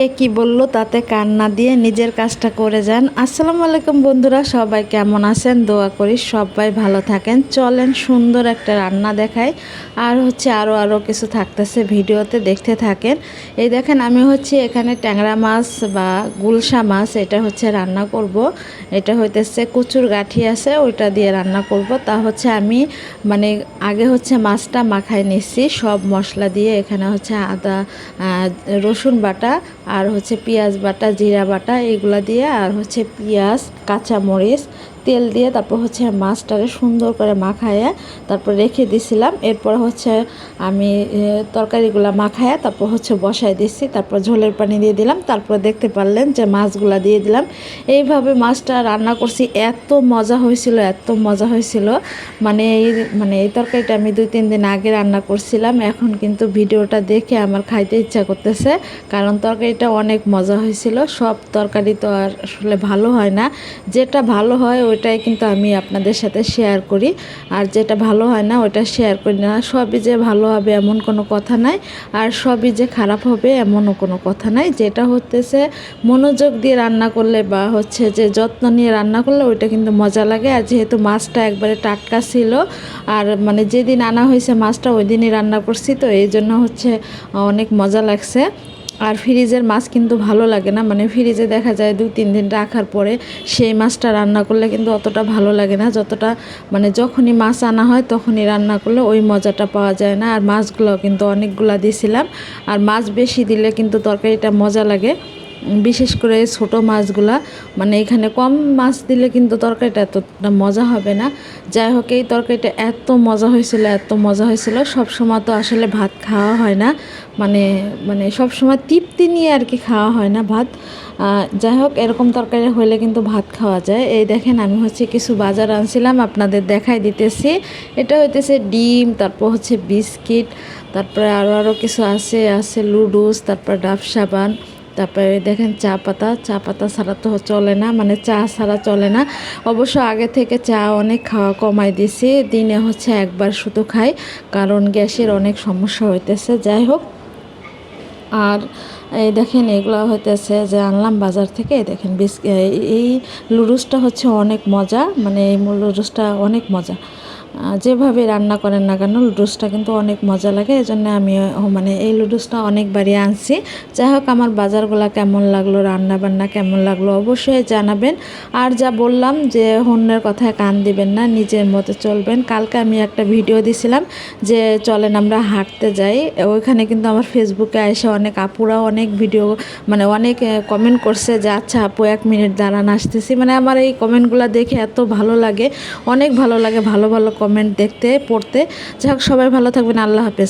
কি বললো তাতে কান্না দিয়ে নিজের কাজটা করে যান। আসসালামু আলাইকুম বন্ধুরা, সবাই কেমন আছেন? দোয়া করি সবাই ভালো থাকেন। চলেন সুন্দর একটা রান্না দেখাই। আর আরও কিছু থাকতেছে, ভিডিওতে দেখতে থাকেন। এই দেখেন, আমি এখানে ট্যাংরা মাছ বা গুলশা মাছ এটা রান্না করব। এটা হইতেছে কচুর গাঠি আছে, ওইটা দিয়ে রান্না করব। তা আমি মানে আগে মাছটা মাখায় নিচ্ছি সব মশলা দিয়ে। এখানে আদা, রসুন বাটা, আর পেঁয়াজ বাটা, জিরা বাটা, এগুলা দিয়ে, আর পেঁয়াজ, কাঁচামরিচ, তেল দিয়ে তারপর মাছটারে সুন্দর করে মাখায়া তারপর রেখে দিছিলাম। এরপর আমি তরকারিগুলা মাখায়া তারপর বসায় দিচ্ছি। তারপর ঝোলের পানি দিয়ে দিলাম। তারপর দেখতে পারলেন যে মাছগুলা দিয়ে দিলাম। এইভাবে মাছটা রান্না করছি, এত মজা হয়েছিল, এত মজা হয়েছিল। এই তরকারিটা আমি 2-3 দিন আগে রান্না করছিলাম। এখন কিন্তু ভিডিওটা দেখে আমার খাইতে ইচ্ছা করতেছে, কারণ তরকারিটা অনেক মজা হয়েছিল। সব তরকারি তো আর আসলে ভালো হয় না, যেটা ভালো হয় ওইটাই কিন্তু আমি আপনাদের সাথে শেয়ার করি, আর যেটা ভালো হয় না ওইটা শেয়ার করি না। সবই যে ভালো হবে এমন কোনো কথা নাই, আর সবই যে খারাপ হবে এমনও কোনো কথা নাই। যেটা মনোযোগ দিয়ে রান্না করলে বা যে যত্ন নিয়ে রান্না করলে ওইটা কিন্তু মজা লাগে। আর যেহেতু মাছটা একবারে টাটকা ছিল, আর যেদিন আনা হয়েছে মাছটা ওই দিনই রান্না করছি, তো এই জন্য অনেক মজা লাগছে। আর ফ্রিজের মাছ কিন্তু ভালো লাগে না, ফ্রিজে দেখা যায় 2-3 দিন রাখার পরে সেই মাছটা রান্না করলে কিন্তু অতটা ভালো লাগে না, যতটা যখনই মাছ আনা হয় তখনই রান্না করলে ওই মজাটা পাওয়া যায় না। আর মাছগুলোও কিন্তু অনেকগুলা দিয়েছিলাম, আর মাছ বেশি দিলে কিন্তু তরকারিটা মজা লাগে, বিশেষ করে ছোট মাছগুলা। এখানে কম মাছ দিলে কিন্তু তরকারিটা এতটা মজা হবে না। যাই হোক, এই তরকারিটা এত মজা হয়েছিল, এত মজা হয়েছিল। সবসময় তো আসলে ভাত খাওয়া হয় না, সবসময় তৃপ্তি নিয়ে আর কি খাওয়া হয় না ভাত। যাই হোক, এরকম তরকারি হলে কিন্তু ভাত খাওয়া যায়। এই দেখেন, আমি কিছু বাজার আনছিলাম, আপনাদের দেখাই দিতেছি। এটা ডিম, তারপর বিস্কিট, তারপরে আরও কিছু আছে লুডুস, তারপর ডাব সাবান, তারপরে দেখেন চা পাতা ছাড়া তো চলে না, চা ছাড়া চলে না। অবশ্য আগে থেকে চা অনেক খাওয়া কমাই দিছি, দিনে একবার শুধু খাই, কারণ গ্যাসের অনেক সমস্যা হইতেছে। যাই হোক, আর এই দেখেন এগুলো যে আনলাম বাজার থেকে। দেখেন এই লুডুসটা অনেক মজা, এই লুডুসটা অনেক মজা। যেভাবে রান্না করেন না কেন, লুডুসটা কিন্তু অনেক মজা লাগে। এই জন্য আমি এই লুডুসটা অনেকবারই আনছি। যাই হোক, আমার বাজারগুলো কেমন লাগলো, রান্না বান্না কেমন লাগলো অবশ্যই জানাবেন। আর যা বললাম যে অন্যের কথায় কান দিবেন না, নিজের মতো চলবেন। কালকে আমি একটা ভিডিও দিছিলাম যে চলেন আমরা হাঁটতে যাই, ওইখানে কিন্তু আমার ফেসবুকে এসে অনেক আপুরা অনেক ভিডিও অনেক কমেন্ট করছে যে আচ্ছা আপু 1 মিনিট দাঁড়ান আসতেছি। আমার এই কমেন্টগুলো দেখে এত ভালো লাগে, অনেক ভালো লাগে ভালো ভালো কমেন্ট দেখতে পড়তে। যাই হোক, সবাই ভালো থাকবেন, আল্লাহ হাফেজ।